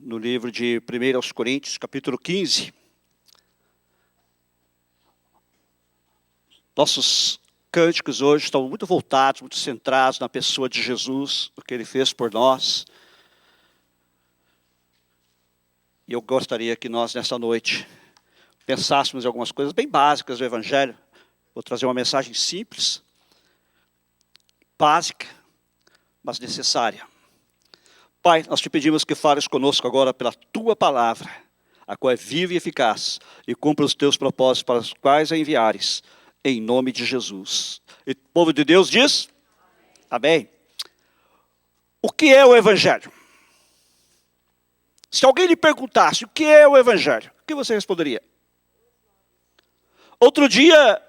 no livro de 1 Coríntios, capítulo 15. Nossos cânticos hoje estão muito voltados, muito centrados na pessoa de Jesus, o que Ele fez por nós. E eu gostaria que nós, nessa noite, pensássemos em algumas coisas bem básicas do Evangelho. Vou trazer uma mensagem simples, básica, mas necessária. Pai, nós te pedimos que fales conosco agora pela Tua palavra, a qual é viva e eficaz, e cumpra os Teus propósitos para os quais a enviares, em nome de Jesus. E o povo de Deus diz? Amém. O que é o Evangelho? Se alguém lhe perguntasse o que é o Evangelho, o que você responderia? Outro dia,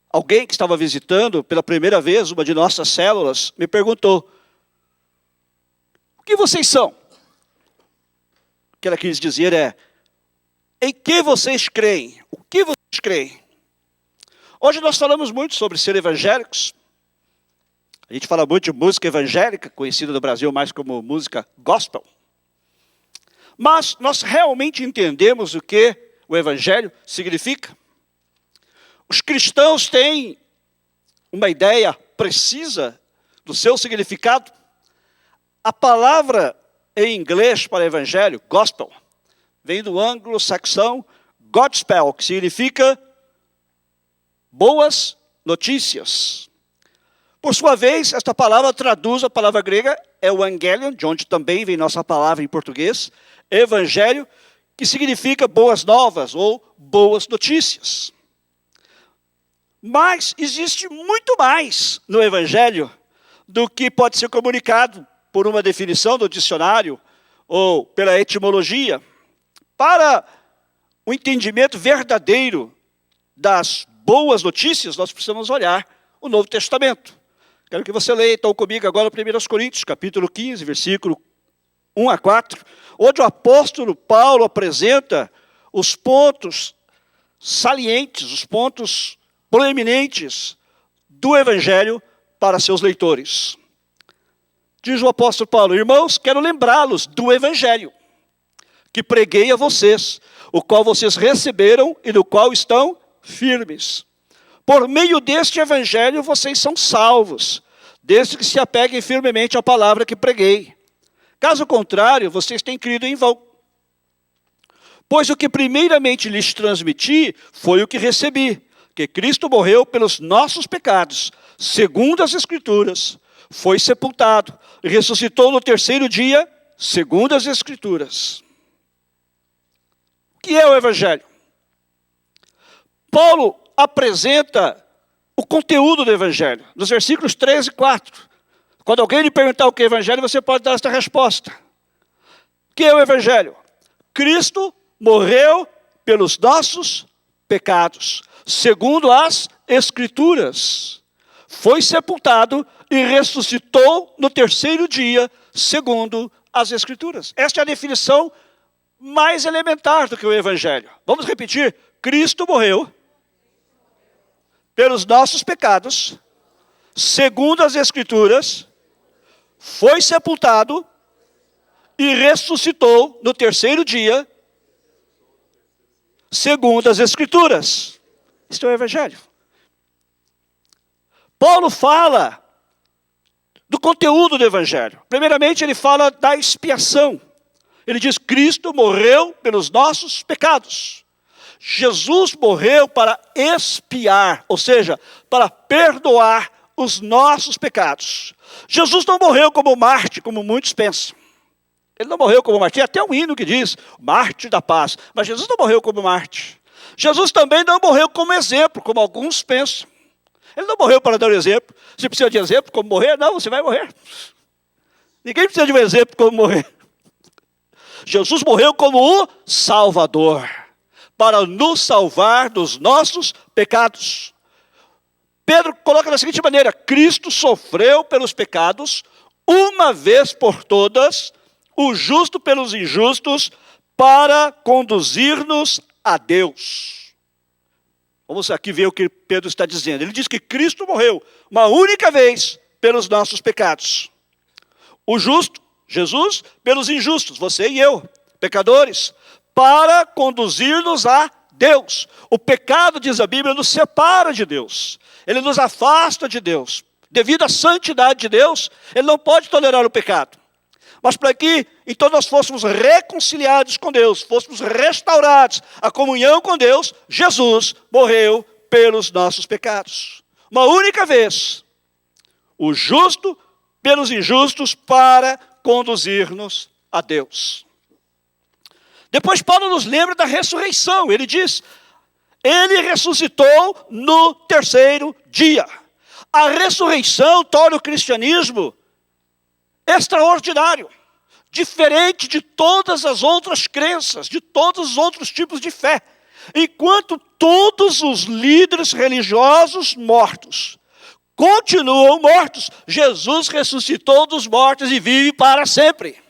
alguém que estava visitando pela primeira vez uma de nossas células me perguntou: o que vocês são? O que ela quis dizer é: em que vocês creem? O que vocês creem? Hoje nós falamos muito sobre ser evangélicos. A gente fala muito de música evangélica, conhecida no Brasil mais como música gospel. Mas nós realmente entendemos o que o Evangelho significa? Os cristãos têm uma ideia precisa do seu significado? A palavra em inglês para Evangelho, gospel, vem do anglo-saxão Godspell, que significa boas notícias. Por sua vez, esta palavra traduz a palavra grega evangelion, de onde também vem nossa palavra em português, evangelho, que significa boas novas ou boas notícias. Mas existe muito mais no evangelho do que pode ser comunicado por uma definição do dicionário ou pela etimologia. Para o entendimento verdadeiro das boas notícias, nós precisamos olhar o Novo Testamento. Quero que você leia então comigo agora 1 Coríntios, capítulo 15, versículo 1 a 4, onde o apóstolo Paulo apresenta os pontos salientes, os pontos proeminentes do Evangelho para seus leitores. Diz o apóstolo Paulo: irmãos, quero lembrá-los do Evangelho que preguei a vocês, o qual vocês receberam e no qual estão firmes. Por meio deste Evangelho vocês são salvos, desde que se apeguem firmemente à palavra que preguei. Caso contrário, vocês têm crido em vão. Pois o que primeiramente lhes transmiti foi o que recebi, que Cristo morreu pelos nossos pecados, segundo as Escrituras, foi sepultado e ressuscitou no terceiro dia, segundo as Escrituras. O que é o Evangelho? Paulo apresenta o conteúdo do Evangelho, nos versículos 3 e 4. Quando alguém lhe perguntar o que é Evangelho, você pode dar esta resposta. O que é o Evangelho? Cristo morreu pelos nossos pecados, segundo as Escrituras. Foi sepultado e ressuscitou no terceiro dia, segundo as Escrituras. Esta é a definição mais elementar do que o Evangelho. Vamos repetir: Cristo morreu pelos nossos pecados, segundo as Escrituras, foi sepultado e ressuscitou no terceiro dia, segundo as Escrituras. Isto é o Evangelho. Paulo fala do conteúdo do Evangelho. Primeiramente, ele fala da expiação. Ele diz: Cristo morreu pelos nossos pecados. Jesus morreu para expiar, ou seja, para perdoar os nossos pecados. Jesus não morreu como Marte, como muitos pensam. Ele não morreu como Marte. Tem até um hino que diz, Marte da paz. Mas Jesus não morreu como Marte. Jesus também não morreu como exemplo, como alguns pensam. Ele não morreu para dar um exemplo. Você precisa de exemplo como morrer? Não, você vai morrer. Ninguém precisa de um exemplo como morrer. Jesus morreu como o Salvador, para nos salvar dos nossos pecados. Pedro coloca da seguinte maneira: Cristo sofreu pelos pecados, uma vez por todas, o justo pelos injustos, para conduzir-nos a Deus. Vamos aqui ver o que Pedro está dizendo. Ele diz que Cristo morreu uma única vez pelos nossos pecados. O justo, Jesus, pelos injustos, você e eu. pecadores, para conduzir-nos a Deus. O pecado, diz a Bíblia, nos separa de Deus. Ele nos afasta de Deus. Devido à santidade de Deus, Ele não pode tolerar o pecado. Mas para que, então, nós fôssemos reconciliados com Deus, fôssemos restaurados à comunhão com Deus, Jesus morreu pelos nossos pecados. Uma única vez, o justo pelos injustos, para conduzir-nos a Deus. Depois Paulo nos lembra da ressurreição. Ele diz, ele ressuscitou no terceiro dia. A ressurreição torna o cristianismo extraordinário, diferente de todas as outras crenças, de todos os outros tipos de fé. Enquanto todos os líderes religiosos mortos continuam mortos, Jesus ressuscitou dos mortos e vive para sempre.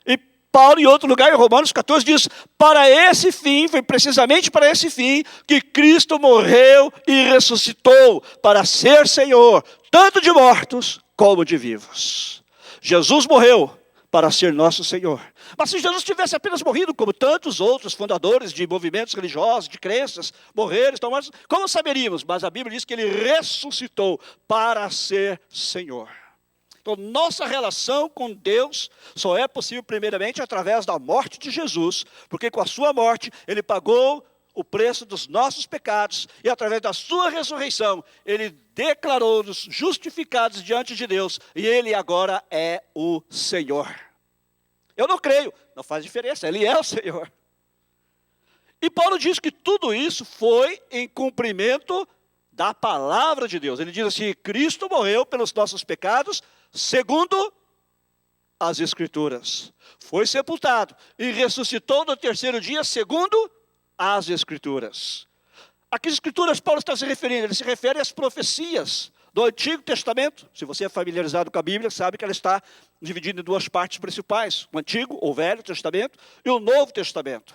E Paulo, em outro lugar, em Romanos 14, diz, para esse fim, foi precisamente para esse fim, que Cristo morreu e ressuscitou, para ser Senhor, tanto de mortos como de vivos. Jesus morreu para ser nosso Senhor. Mas se Jesus tivesse apenas morrido, como tantos outros fundadores de movimentos religiosos, de crenças, morreram, estão mortos, como saberíamos? Mas a Bíblia diz que ele ressuscitou para ser Senhor. Então, nossa relação com Deus só é possível primeiramente através da morte de Jesus, porque com a sua morte ele pagou o preço dos nossos pecados, e através da sua ressurreição, ele declarou-nos justificados diante de Deus, e ele agora é o Senhor. Eu não creio, não faz diferença, ele é o Senhor. E Paulo diz que tudo isso foi em cumprimento da palavra de Deus. Ele diz assim, Cristo morreu pelos nossos pecados, segundo as Escrituras. Foi sepultado e ressuscitou no terceiro dia, segundo as Escrituras. A que Escrituras Paulo está se referindo? Ele se refere às profecias do Antigo Testamento. Se você é familiarizado com a Bíblia, sabe que ela está dividida em duas partes principais. O Antigo, ou Velho Testamento, e o Novo Testamento.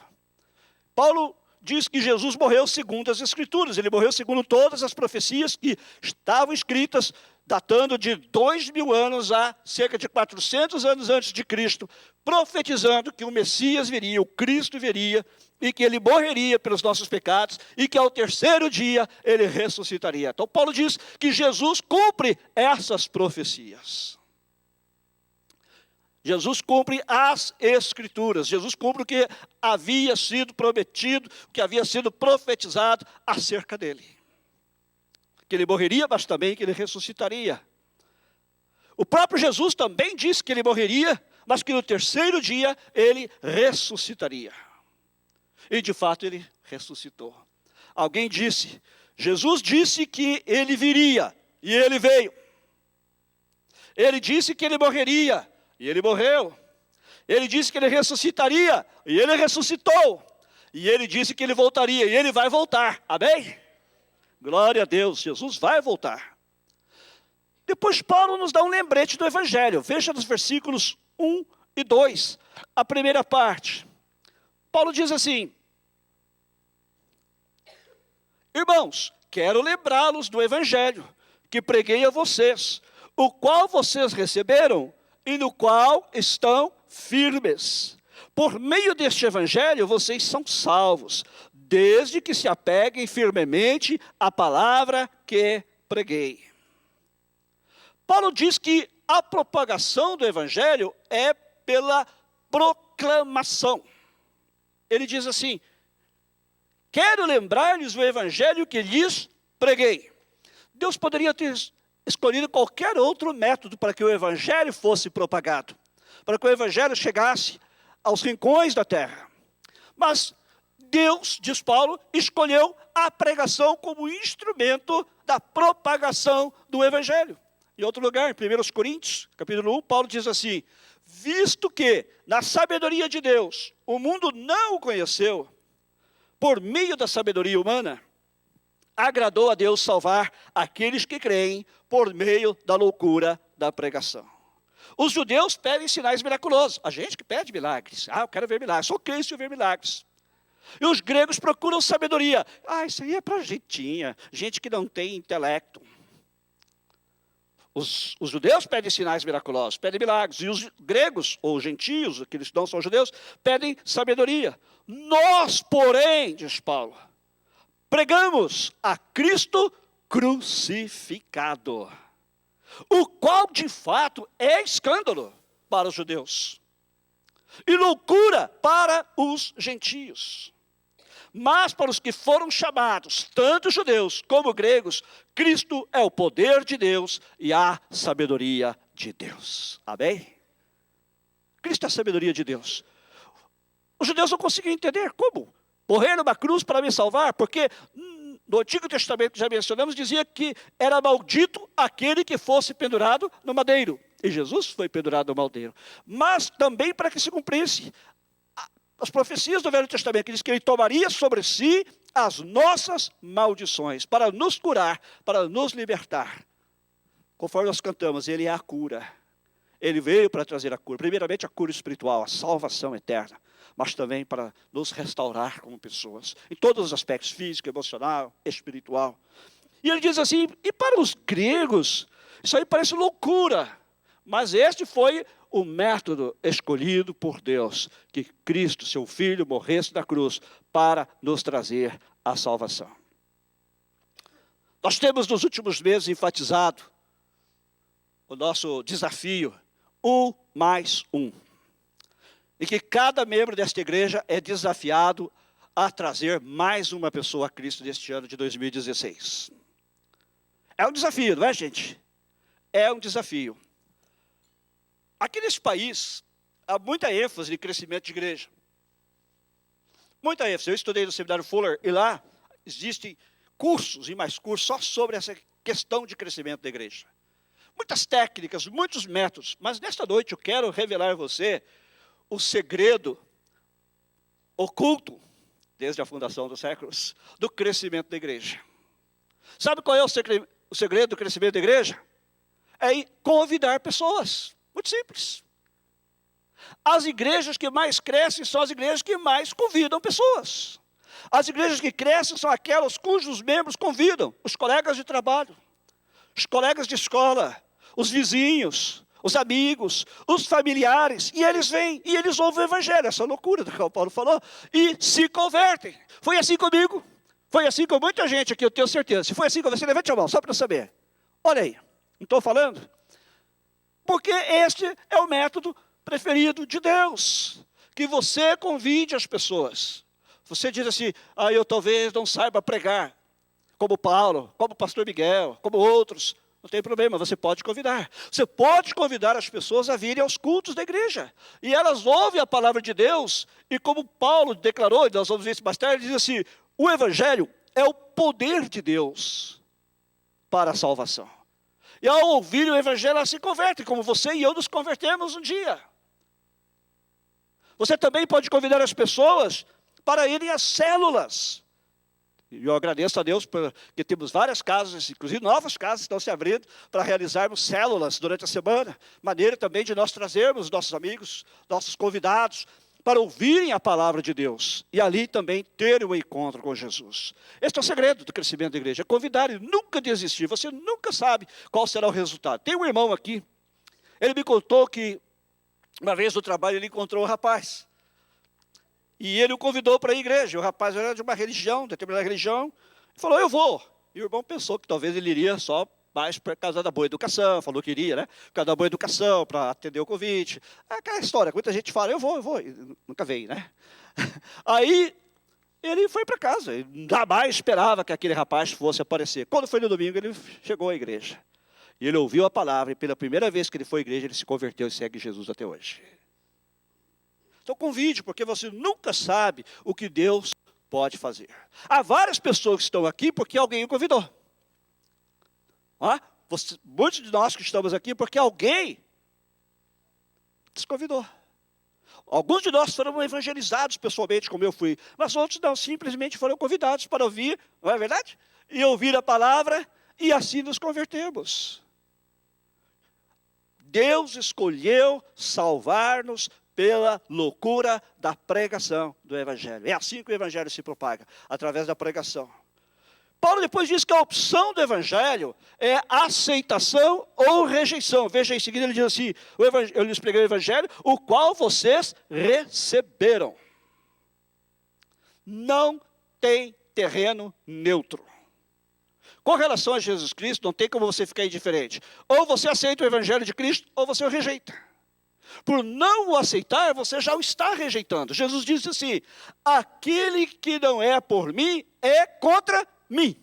Paulo diz que Jesus morreu segundo as Escrituras. Ele morreu segundo todas as profecias que estavam escritas, datando de 2000 anos a cerca de 400 anos antes de Cristo, profetizando que o Messias viria, o Cristo viria, e que ele morreria pelos nossos pecados, e que ao terceiro dia ele ressuscitaria. Então Paulo diz que Jesus cumpre essas profecias. Jesus cumpre as Escrituras. Jesus cumpre o que havia sido prometido, o que havia sido profetizado acerca dele. Que ele morreria, mas também que ele ressuscitaria. O próprio Jesus também disse que ele morreria, mas que no terceiro dia ele ressuscitaria. E de fato ele ressuscitou. Alguém disse, Jesus disse que ele viria, e ele veio. Ele disse que ele morreria, e ele morreu. Ele disse que ele ressuscitaria, e ele ressuscitou. E ele disse que ele voltaria, e ele vai voltar. Amém? Glória a Deus, Jesus vai voltar. Depois Paulo nos dá um lembrete do Evangelho. Veja nos versículos 1 e 2, a primeira parte. Paulo diz assim, irmãos, quero lembrá-los do Evangelho que preguei a vocês, o qual vocês receberam e no qual estão firmes. Por meio deste Evangelho vocês são salvos, desde que se apeguem firmemente à palavra que preguei. Paulo diz que a propagação do Evangelho é pela proclamação. Ele diz assim, quero lembrar-lhes o Evangelho que lhes preguei. Deus poderia ter escolhido qualquer outro método para que o Evangelho fosse propagado, para que o Evangelho chegasse aos rincões da terra. Mas Deus, diz Paulo, escolheu a pregação como instrumento da propagação do Evangelho. Em outro lugar, em 1 Coríntios, capítulo 1, Paulo diz assim, visto que, na sabedoria de Deus, o mundo não o conheceu, por meio da sabedoria humana, agradou a Deus salvar aqueles que creem por meio da loucura da pregação. Os judeus pedem sinais miraculosos. A gente que pede milagres. Eu quero ver milagres. Sou crente e ver milagres. E os gregos procuram sabedoria. Isso aí é para gentinha, gente que não tem intelecto. Os judeus pedem sinais miraculosos, pedem milagres. E os gregos, ou gentios, aqueles que não são judeus, pedem sabedoria. Nós, porém, diz Paulo, pregamos a Cristo crucificado, o qual de fato é escândalo para os judeus e loucura para os gentios. Mas para os que foram chamados, tanto judeus como gregos, Cristo é o poder de Deus e a sabedoria de Deus. Amém? Cristo é a sabedoria de Deus. Os judeus não conseguiam entender como morrer numa cruz para me salvar, porque no Antigo Testamento, que já mencionamos, dizia que era maldito aquele que fosse pendurado no madeiro. E Jesus foi pendurado no madeiro. Mas também para que se cumprisse as profecias do Velho Testamento, que diz que ele tomaria sobre si as nossas maldições, para nos curar, para nos libertar. Conforme nós cantamos, ele é a cura. Ele veio para trazer a cura. Primeiramente a cura espiritual, a salvação eterna, mas também para nos restaurar como pessoas, em todos os aspectos, físico, emocional, espiritual. E ele diz assim, e para os gregos, isso aí parece loucura, mas este foi o método escolhido por Deus, que Cristo, seu Filho, morresse na cruz para nos trazer a salvação. Nós temos nos últimos meses enfatizado o nosso desafio, 1+1. E que cada membro desta igreja é desafiado a trazer mais uma pessoa a Cristo neste ano de 2016. É um desafio, não é, gente? É um desafio. Aqui nesse país, há muita ênfase em crescimento de igreja. Muita ênfase. Eu estudei no Seminário Fuller e lá existem cursos e mais cursos só sobre essa questão de crescimento da igreja. Muitas técnicas, muitos métodos. Mas nesta noite eu quero revelar a você o segredo oculto, desde a fundação dos séculos, do crescimento da igreja. Sabe qual é o segredo do crescimento da igreja? É convidar pessoas. Muito simples. As igrejas que mais crescem são as igrejas que mais convidam pessoas. As igrejas que crescem são aquelas cujos membros convidam os colegas de trabalho, os colegas de escola, os vizinhos, os amigos, os familiares, e eles vêm, e eles ouvem o evangelho, essa loucura do que o Paulo falou, e se convertem. Foi assim comigo, foi assim com muita gente aqui, eu tenho certeza. Se foi assim com você, levante a mão, só para saber. Olha aí, não estou falando? Porque este é o método preferido de Deus, que você convide as pessoas. Você diz assim, eu talvez não saiba pregar, como Paulo, como o pastor Miguel, como outros. Não tem problema, você pode convidar. Você pode convidar as pessoas a virem aos cultos da igreja. E elas ouvem a palavra de Deus, e como Paulo declarou, e nós vamos ver isso mais tarde, ele diz assim, o evangelho é o poder de Deus para a salvação. E ao ouvir o evangelho, elas se convertem, como você e eu nos convertemos um dia. Você também pode convidar as pessoas para irem às células. E eu agradeço a Deus porque temos várias casas, inclusive novas casas estão se abrindo para realizarmos células durante a semana. Maneira também de nós trazermos nossos amigos, nossos convidados, para ouvirem a palavra de Deus. E ali também ter um encontro com Jesus. Este é o segredo do crescimento da igreja. É convidar e nunca desistir. Você nunca sabe qual será o resultado. Tem um irmão aqui, ele me contou que uma vez no trabalho ele encontrou um rapaz. E ele o convidou para ir à igreja. O rapaz era de uma religião, determinada religião. Ele falou, eu vou. E o irmão pensou que talvez ele iria só mais por causa da boa educação. Falou que iria, né? Por causa da boa educação, para atender o convite. É aquela história, muita gente fala, eu vou. E nunca veio, né? Aí ele foi para casa. Ele jamais esperava que aquele rapaz fosse aparecer. Quando foi no domingo, ele chegou à igreja. E ele ouviu a palavra. E pela primeira vez que ele foi à igreja, ele se converteu e segue Jesus até hoje. Então convide, porque você nunca sabe o que Deus pode fazer. Há várias pessoas que estão aqui porque alguém o convidou. Muitos de nós que estamos aqui porque alguém nos convidou. Alguns de nós foram evangelizados pessoalmente, como eu fui. Mas outros não, simplesmente foram convidados para ouvir, não é verdade? E ouvir a palavra e assim nos convertemos. Deus escolheu salvar-nos pela loucura da pregação do evangelho. É assim que o evangelho se propaga, através da pregação. Paulo depois diz que a opção do evangelho é aceitação ou rejeição. Veja em seguida, ele diz assim, eu lhes preguei o evangelho, o qual vocês receberam. Não tem terreno neutro. Com relação a Jesus Cristo, não tem como você ficar indiferente. Ou você aceita o evangelho de Cristo, ou você o rejeita. Por não o aceitar, você já o está rejeitando. Jesus disse assim, aquele que não é por mim, é contra mim.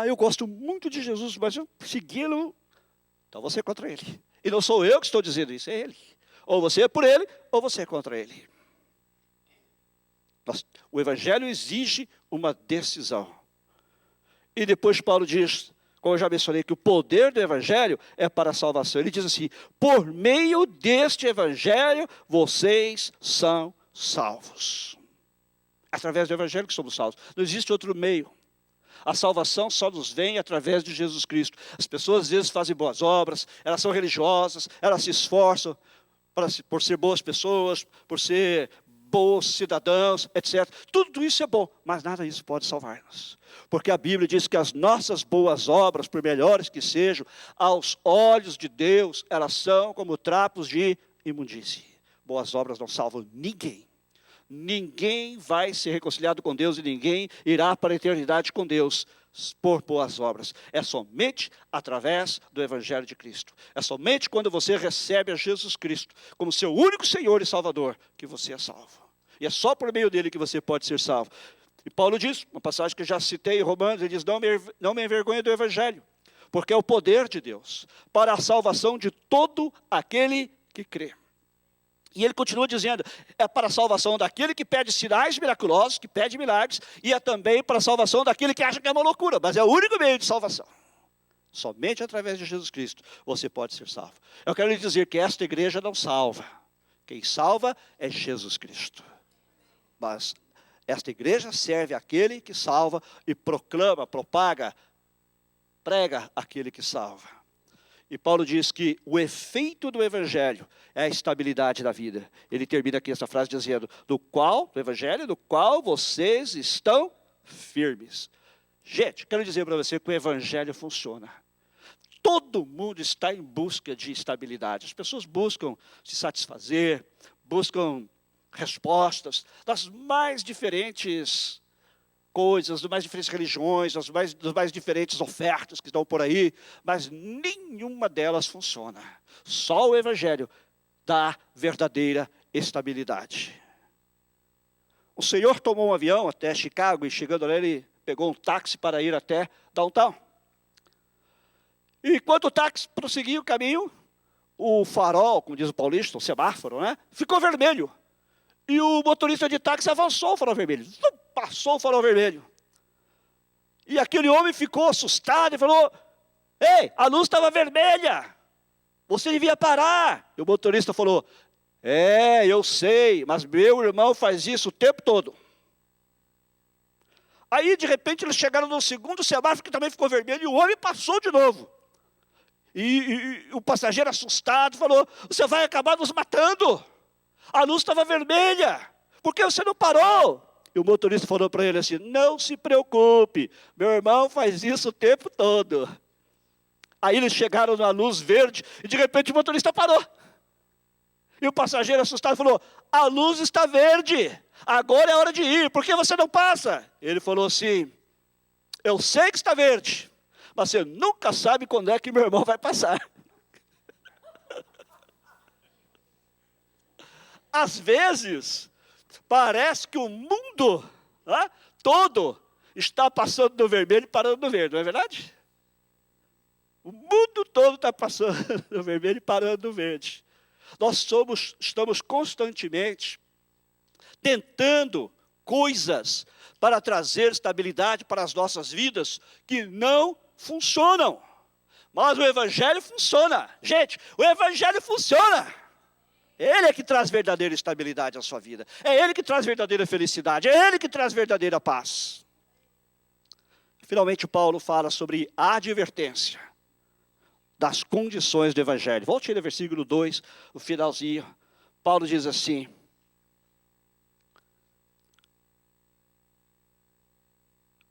Eu gosto muito de Jesus, mas eu segui-lo, então você é contra ele. E não sou eu que estou dizendo isso, é ele. Ou você é por ele, ou você é contra ele. O evangelho exige uma decisão. E depois Paulo diz, como eu já mencionei, que o poder do evangelho é para a salvação. Ele diz assim, por meio deste evangelho, vocês são salvos. Através do evangelho que somos salvos. Não existe outro meio. A salvação só nos vem através de Jesus Cristo. As pessoas às vezes fazem boas obras, elas são religiosas, elas se esforçam por ser boas pessoas, por ser bons cidadãos, etc. Tudo isso é bom, mas nada disso pode salvar-nos. Porque a Bíblia diz que as nossas boas obras, por melhores que sejam, aos olhos de Deus, elas são como trapos de imundície. Boas obras não salvam ninguém. Ninguém vai ser reconciliado com Deus e ninguém irá para a eternidade com Deus por boas obras. É somente através do Evangelho de Cristo. É somente quando você recebe a Jesus Cristo como seu único Senhor e Salvador que você é salvo. E é só por meio dele que você pode ser salvo. E Paulo diz, uma passagem que já citei em Romanos, ele diz, não me envergonhe do Evangelho, porque é o poder de Deus para a salvação de todo aquele que crê. E ele continua dizendo, é para a salvação daquele que pede sinais miraculosos, que pede milagres, e é também para a salvação daquele que acha que é uma loucura, mas é o único meio de salvação. Somente através de Jesus Cristo você pode ser salvo. Eu quero lhe dizer que esta igreja não salva. Quem salva é Jesus Cristo. Mas esta igreja serve àquele que salva e proclama, propaga, prega aquele que salva. E Paulo diz que o efeito do evangelho é a estabilidade da vida. Ele termina aqui essa frase dizendo, do evangelho, do qual vocês estão firmes. Gente, quero dizer para você que o evangelho funciona. Todo mundo está em busca de estabilidade. As pessoas buscam se satisfazer, buscam respostas das mais diferentes coisas, das mais diferentes religiões, das mais diferentes ofertas que estão por aí, mas nenhuma delas funciona. Só o evangelho dá verdadeira estabilidade. O Senhor tomou um avião até Chicago e chegando lá ele pegou um táxi para ir até downtown. E enquanto o táxi prosseguia o caminho, o farol, como diz o paulista, o semáforo, né, ficou vermelho. E o motorista de táxi avançou o farol vermelho. Passou o farol vermelho. E aquele homem ficou assustado e falou, ei, a luz estava vermelha. Você devia parar. E o motorista falou, eu sei, mas meu irmão faz isso o tempo todo. Aí, de repente, eles chegaram no segundo semáforo que também ficou vermelho e o homem passou de novo. E o passageiro assustado falou, você vai acabar nos matando. A luz estava vermelha. Por que você não parou? E o motorista falou para ele assim, não se preocupe, meu irmão faz isso o tempo todo. Aí eles chegaram na luz verde e de repente o motorista parou. E o passageiro assustado falou, a luz está verde, agora é hora de ir, por que você não passa? Ele falou assim, eu sei que está verde, mas você nunca sabe quando é que meu irmão vai passar. Às vezes, parece que o mundo todo está passando no vermelho e parando no verde, não é verdade? O mundo todo está passando no vermelho e parando no verde. Nós estamos constantemente tentando coisas para trazer estabilidade para as nossas vidas que não funcionam. Mas o evangelho funciona. Gente, o evangelho funciona. Ele é que traz verdadeira estabilidade à sua vida. É Ele que traz verdadeira felicidade. É Ele que traz verdadeira paz. Finalmente, Paulo fala sobre a advertência das condições do evangelho. Volte aí no versículo 2, o finalzinho. Paulo diz assim,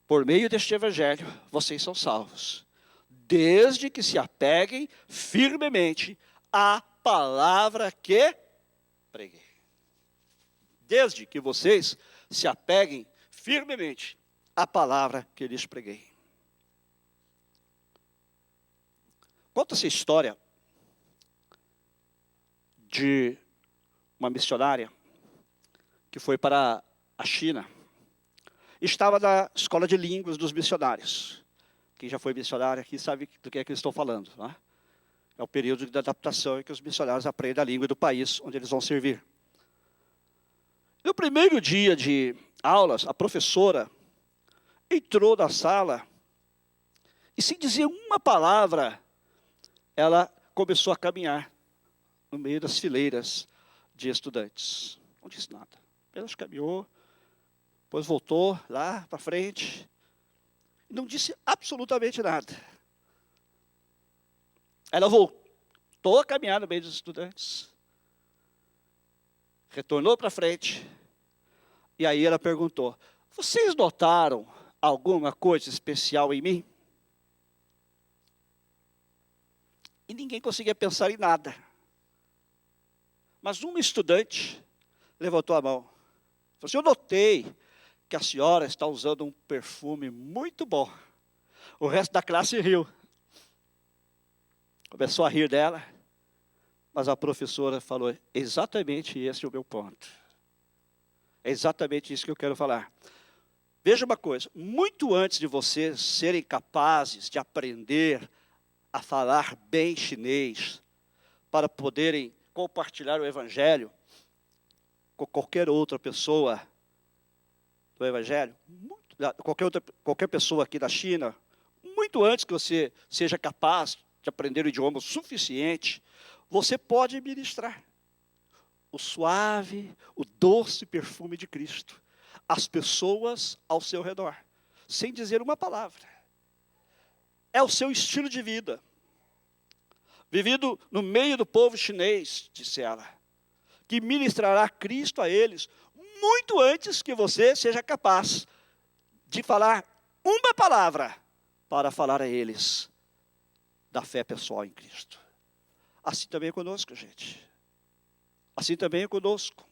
Por meio deste evangelho, vocês são salvos, desde que se apeguem firmemente à palavra que preguei. Desde que vocês se apeguem firmemente à palavra que lhes preguei. Conta-se a história de uma missionária que foi para a China. Estava na escola de línguas dos missionários. Quem já foi missionário aqui sabe do que é que eu estou falando. Né? É o período de adaptação em que os missionários aprendem a língua do país onde eles vão servir. No primeiro dia de aulas, a professora entrou na sala e, sem dizer uma palavra, ela começou a caminhar no meio das fileiras de estudantes. Não disse nada. Apenas caminhou, depois voltou lá para frente e não disse absolutamente nada. Ela voltou a caminhar no meio dos estudantes, retornou para frente, e aí ela perguntou: vocês notaram alguma coisa especial em mim? E ninguém conseguia pensar em nada. Mas uma estudante levantou a mão. Falou assim: eu notei que a senhora está usando um perfume muito bom. O resto da classe riu. Começou a rir dela, mas a professora falou: exatamente esse é o meu ponto. É exatamente isso que eu quero falar. Veja uma coisa, muito antes de vocês serem capazes de aprender a falar bem chinês, para poderem compartilhar o evangelho com qualquer outra pessoa do evangelho, qualquer pessoa aqui da China, muito antes que você seja capaz de aprender o idioma o suficiente, você pode ministrar o suave, o doce perfume de Cristo às pessoas ao seu redor, sem dizer uma palavra. É o seu estilo de vida. Vivido no meio do povo chinês, disse ela, que ministrará Cristo a eles muito antes que você seja capaz de falar uma palavra para falar a eles da fé pessoal em Cristo. Assim também é conosco, gente. Assim também é conosco.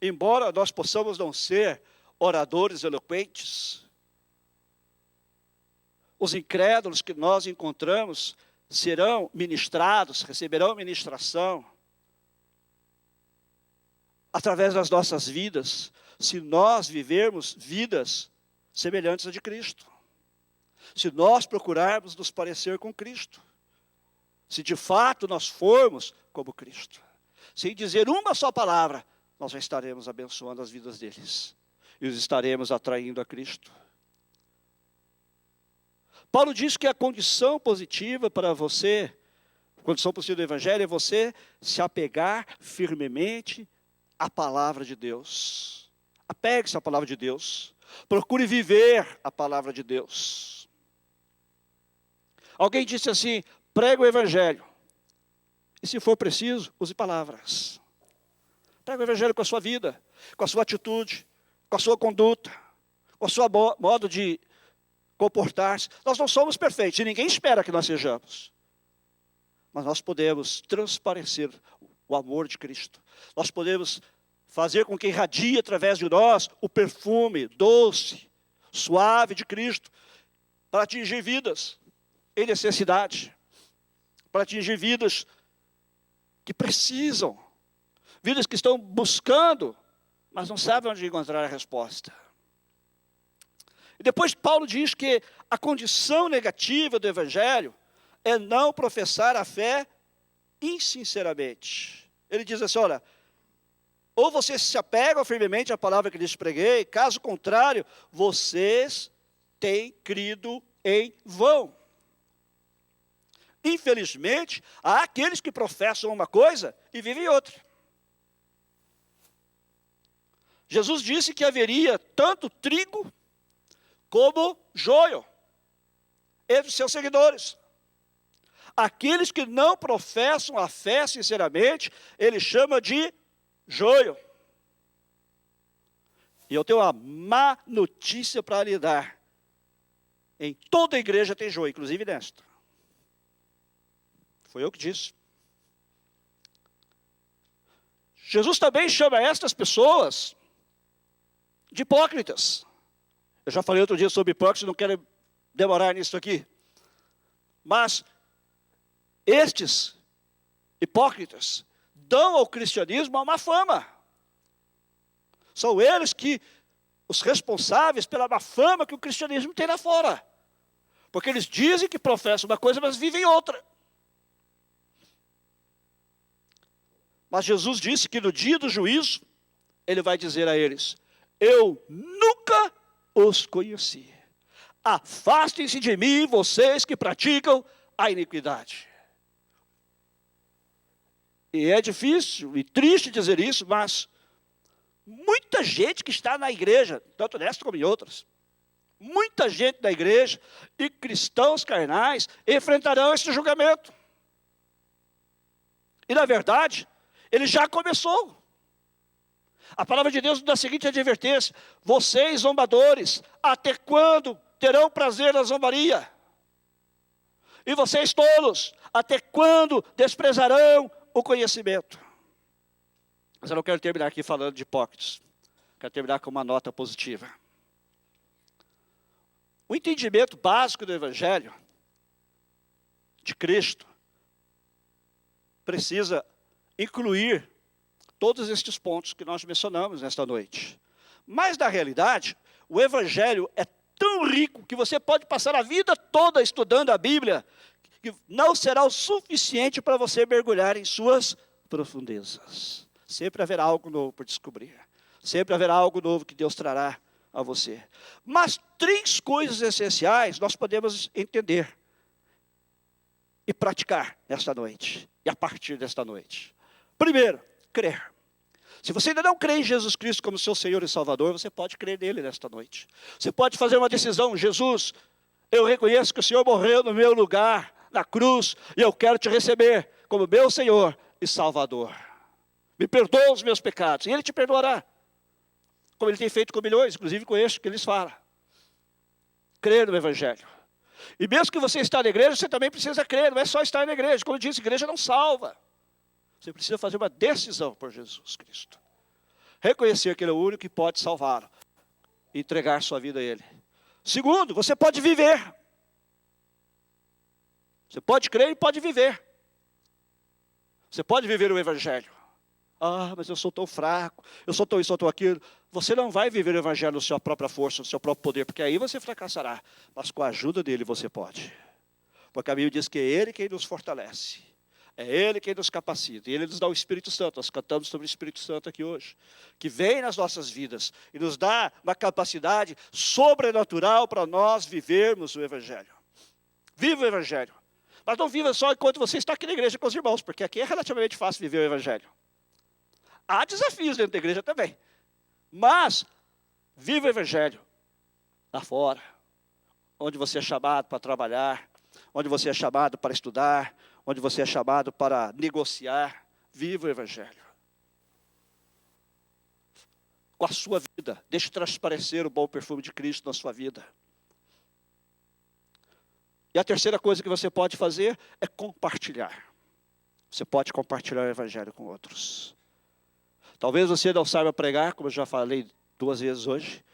Embora nós possamos não ser oradores eloquentes, os incrédulos que nós encontramos serão ministrados, receberão ministração através das nossas vidas, se nós vivermos vidas semelhantes a de Cristo. Se nós procurarmos nos parecer com Cristo. Se de fato nós formos como Cristo. Sem dizer uma só palavra, nós já estaremos abençoando as vidas deles. E os estaremos atraindo a Cristo. Paulo diz que a condição positiva para você, a condição positiva do Evangelho, é você se apegar firmemente à palavra de Deus. Apegue-se à palavra de Deus. Procure viver a palavra de Deus. Alguém disse assim: prega o Evangelho. E se for preciso, use palavras. Prega o Evangelho com a sua vida, com a sua atitude, com a sua conduta, com o seu modo de comportar-se. Nós não somos perfeitos e ninguém espera que nós sejamos. Mas nós podemos transparecer o amor de Cristo. Nós podemos fazer com que irradie através de nós o perfume doce, suave de Cristo, para atingir vidas em necessidade, para atingir vidas que precisam, vidas que estão buscando, mas não sabem onde encontrar a resposta. E depois Paulo diz que a condição negativa do Evangelho é não professar a fé insinceramente. Ele diz assim: olha, ou vocês se apegam firmemente à palavra que lhes preguei, caso contrário, vocês têm crido em vão. Infelizmente, há aqueles que professam uma coisa e vivem outra. Jesus disse que haveria tanto trigo como joio entre os seus seguidores. Aqueles que não professam a fé sinceramente, ele chama de joio. E eu tenho uma má notícia para lhe dar. Em toda a igreja tem joio, inclusive nesta. Foi eu que disse. Jesus também chama estas pessoas de hipócritas. Eu já falei outro dia sobre hipócritas, não quero demorar nisso aqui. Mas estes hipócritas dão ao cristianismo uma má fama. São eles que os responsáveis pela má fama que o cristianismo tem lá fora. Porque eles dizem que professam uma coisa, mas vivem outra. Mas Jesus disse que no dia do juízo, ele vai dizer a eles: eu nunca os conheci. Afastem-se de mim, vocês que praticam a iniquidade. E é difícil e triste dizer isso, mas muita gente que está na igreja, tanto nesta como em outras, muita gente da igreja e cristãos carnais enfrentarão esse julgamento. E na verdade, ele já começou. A palavra de Deus nos dá a seguinte advertência: vocês zombadores, até quando terão prazer na zombaria? E vocês tolos, até quando desprezarão o conhecimento? Mas eu não quero terminar aqui falando de hipócritas. Quero terminar com uma nota positiva. O entendimento básico do Evangelho de Cristo precisa incluir todos estes pontos que nós mencionamos nesta noite. Mas, na realidade, o Evangelho é tão rico que você pode passar a vida toda estudando a Bíblia, que não será o suficiente para você mergulhar em suas profundezas. Sempre haverá algo novo por descobrir. Sempre haverá algo novo que Deus trará a você. Mas 3 coisas essenciais nós podemos entender e praticar nesta noite, e a partir desta noite. Primeiro, crer. Se você ainda não crê em Jesus Cristo como seu Senhor e Salvador, você pode crer nele nesta noite. Você pode fazer uma decisão: Jesus, eu reconheço que o Senhor morreu no meu lugar, na cruz, e eu quero te receber como meu Senhor e Salvador. Me perdoa os meus pecados, e Ele te perdoará. Como Ele tem feito com milhões, inclusive com este que eles falam. Crer no Evangelho. E mesmo que você está na igreja, você também precisa crer, não é só estar na igreja. Como eu disse, a igreja não salva. Você precisa fazer uma decisão por Jesus Cristo. Reconhecer que Ele é o único que pode salvá-lo. E entregar sua vida a Ele. Segundo, você pode viver. Você pode crer e pode viver. Você pode viver o Evangelho. Ah, mas eu sou tão fraco, eu sou tão isso, eu sou tão aquilo. Você não vai viver o Evangelho na sua própria força, no seu próprio poder, porque aí você fracassará. Mas com a ajuda dele você pode. Porque a Bíblia diz que é Ele quem nos fortalece. É Ele quem nos capacita. E Ele nos dá o Espírito Santo. Nós cantamos sobre o Espírito Santo aqui hoje. Que vem nas nossas vidas e nos dá uma capacidade sobrenatural para nós vivermos o Evangelho. Viva o Evangelho. Mas não viva só enquanto você está aqui na igreja com os irmãos, porque aqui é relativamente fácil viver o Evangelho. Há desafios dentro da igreja também. Mas, viva o Evangelho lá fora. Onde você é chamado para trabalhar. Onde você é chamado para estudar. Onde você é chamado para negociar. Viva o Evangelho. Com a sua vida. Deixe transparecer o bom perfume de Cristo na sua vida. E a terceira coisa que você pode fazer é compartilhar. Você pode compartilhar o Evangelho com outros. Talvez você não saiba pregar, como eu já falei 2 vezes hoje,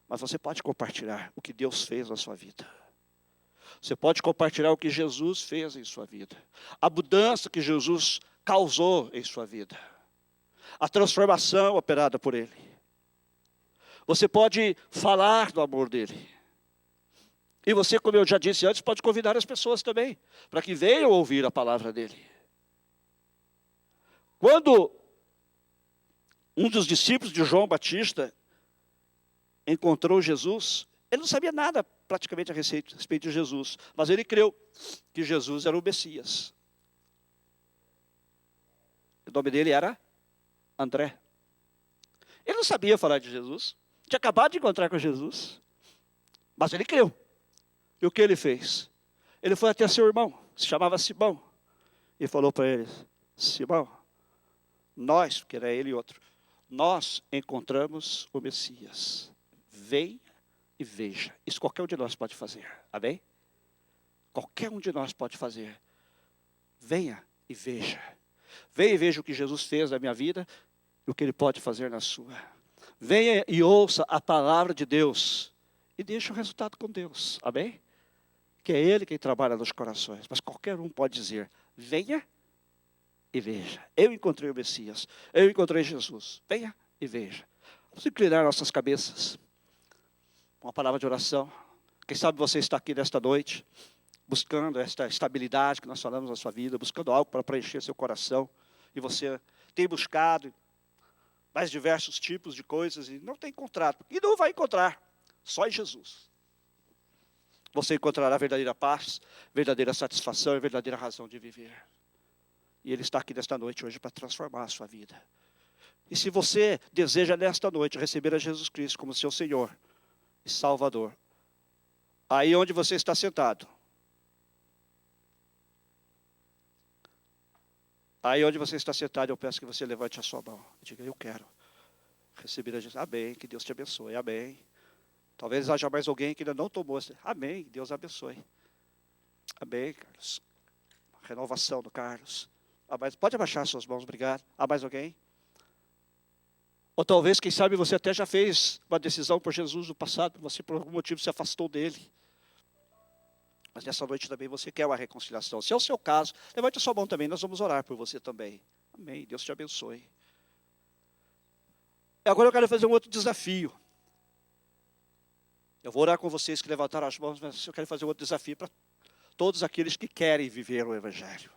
mas você pode compartilhar o que Deus fez na sua vida. Você pode compartilhar o que Jesus fez em sua vida. A mudança que Jesus causou em sua vida. A transformação operada por Ele. Você pode falar do amor dEle. E você, como eu já disse antes, pode convidar as pessoas também, para que venham ouvir a palavra dEle. Quando um dos discípulos de João Batista encontrou Jesus, ele não sabia nada praticamente a respeito de Jesus, mas ele creu que Jesus era o Messias. O nome dele era André. Ele não sabia falar de Jesus, tinha acabado de encontrar com Jesus, mas ele creu. E o que ele fez? Ele foi até seu irmão, se chamava Simão, e falou para ele: Simão, nós, que era ele e outro, nós encontramos o Messias. Venha e veja. Isso qualquer um de nós pode fazer. Amém? Qualquer um de nós pode fazer. Venha e veja. Venha e veja o que Jesus fez na minha vida e o que Ele pode fazer na sua. Venha e ouça a palavra de Deus e deixe o resultado com Deus. Amém? Que é Ele quem trabalha nos corações. Mas qualquer um pode dizer, venha e veja. Eu encontrei o Messias. Eu encontrei Jesus. Venha e veja. Vamos inclinar nossas cabeças. Uma palavra de oração. Quem sabe você está aqui nesta noite, buscando esta estabilidade que nós falamos na sua vida, buscando algo para preencher seu coração. E você tem buscado mais diversos tipos de coisas e não tem encontrado. E não vai encontrar. Só em Jesus. Você encontrará verdadeira paz, verdadeira satisfação e verdadeira razão de viver. E Ele está aqui nesta noite hoje para transformar a sua vida. E se você deseja nesta noite receber a Jesus Cristo como seu Senhor e Salvador, aí onde você está sentado, eu peço que você levante a sua mão e diga, eu quero receber a Jesus. Amém, que Deus te abençoe, amém. Talvez haja mais alguém que ainda não tomou. Amém, Deus abençoe. Amém, Carlos. Renovação do Carlos. Pode abaixar suas mãos, obrigado. Há mais alguém? Ou talvez, quem sabe, você até já fez uma decisão por Jesus no passado, você por algum motivo se afastou dele. Mas nessa noite também você quer uma reconciliação. Se é o seu caso, levante a sua mão também, nós vamos orar por você também. Amém, Deus te abençoe. Agora eu quero fazer um outro desafio. Eu vou orar com vocês que levantaram as mãos, mas eu quero fazer um outro desafio para todos aqueles que querem viver o Evangelho.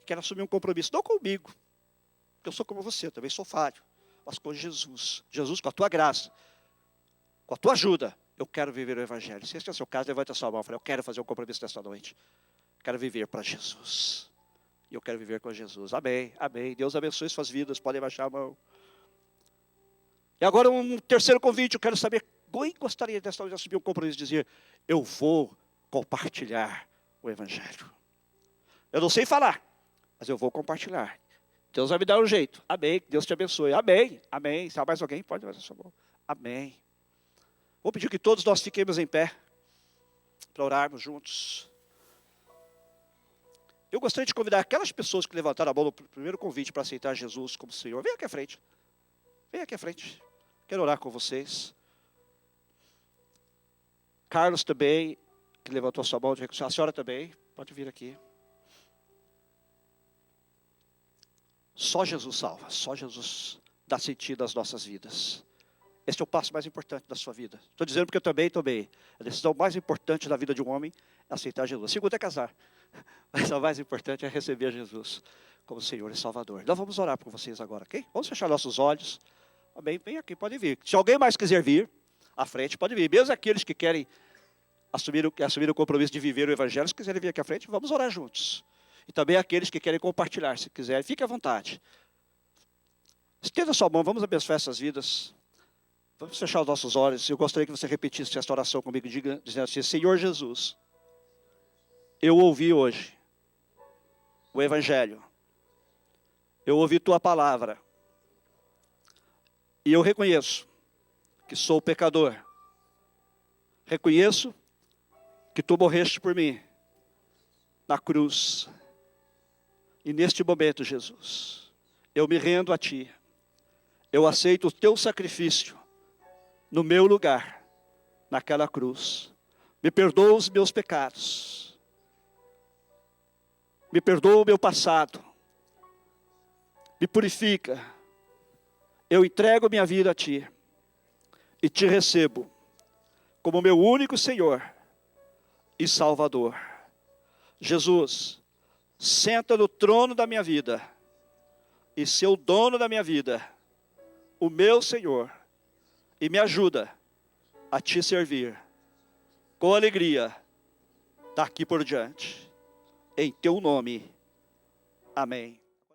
Que querem assumir um compromisso, não comigo, porque eu sou como você, também sou falho, mas com Jesus. Jesus, com a tua graça, com a tua ajuda, eu quero viver o Evangelho. Se esse é o seu caso, levante a sua mão e fale, eu quero fazer um compromisso nesta noite. Quero viver para Jesus. E eu quero viver com Jesus. Amém, amém. Deus abençoe suas vidas, podem baixar a mão. E agora um terceiro convite, eu quero saber, quem gostaria desta noite de assumir um compromisso e dizer, eu vou compartilhar o Evangelho. Eu não sei falar, mas eu vou compartilhar. Deus vai me dar um jeito. Amém, Deus te abençoe. Amém, amém. Se há mais alguém, pode levantar a sua mão. Amém. Vou pedir que todos nós fiquemos em pé, para orarmos juntos. Eu gostaria de convidar aquelas pessoas que levantaram a mão no primeiro convite para aceitar Jesus como Senhor. Vem aqui à frente. Vem aqui à frente. Quero orar com vocês. Carlos também, que levantou a sua mão, a senhora também, pode vir aqui. Só Jesus salva, só Jesus dá sentido às nossas vidas. Este é o passo mais importante da sua vida. Estou dizendo porque eu também tomei. A decisão mais importante da vida de um homem é aceitar Jesus. A segunda é casar, mas a mais importante é receber Jesus como Senhor e Salvador. Então vamos orar por vocês agora, ok? Vamos fechar nossos olhos. Amém, vem aqui, pode vir. Se alguém mais quiser vir à frente, pode vir. Mesmo aqueles que querem assumir o compromisso de viver o Evangelho, se quiserem vir aqui à frente, vamos orar juntos. E também aqueles que querem compartilhar, se quiserem, fique à vontade. Estenda a sua mão, vamos abençoar essas vidas. Vamos fechar os nossos olhos. Eu gostaria que você repetisse esta oração comigo, dizendo assim, Senhor Jesus, eu ouvi hoje o Evangelho. Eu ouvi tua palavra. E eu reconheço que sou pecador. Reconheço que tu morreste por mim na cruz. E neste momento, Jesus, eu me rendo a ti. Eu aceito o teu sacrifício no meu lugar, naquela cruz. Me perdoa os meus pecados. Me perdoa o meu passado. Me purifica. Eu entrego minha vida a ti. E te recebo como meu único Senhor e Salvador. Jesus, senta no trono da minha vida. E ser o dono da minha vida. O meu Senhor. E me ajuda a te servir com alegria daqui por diante. Em teu nome. Amém.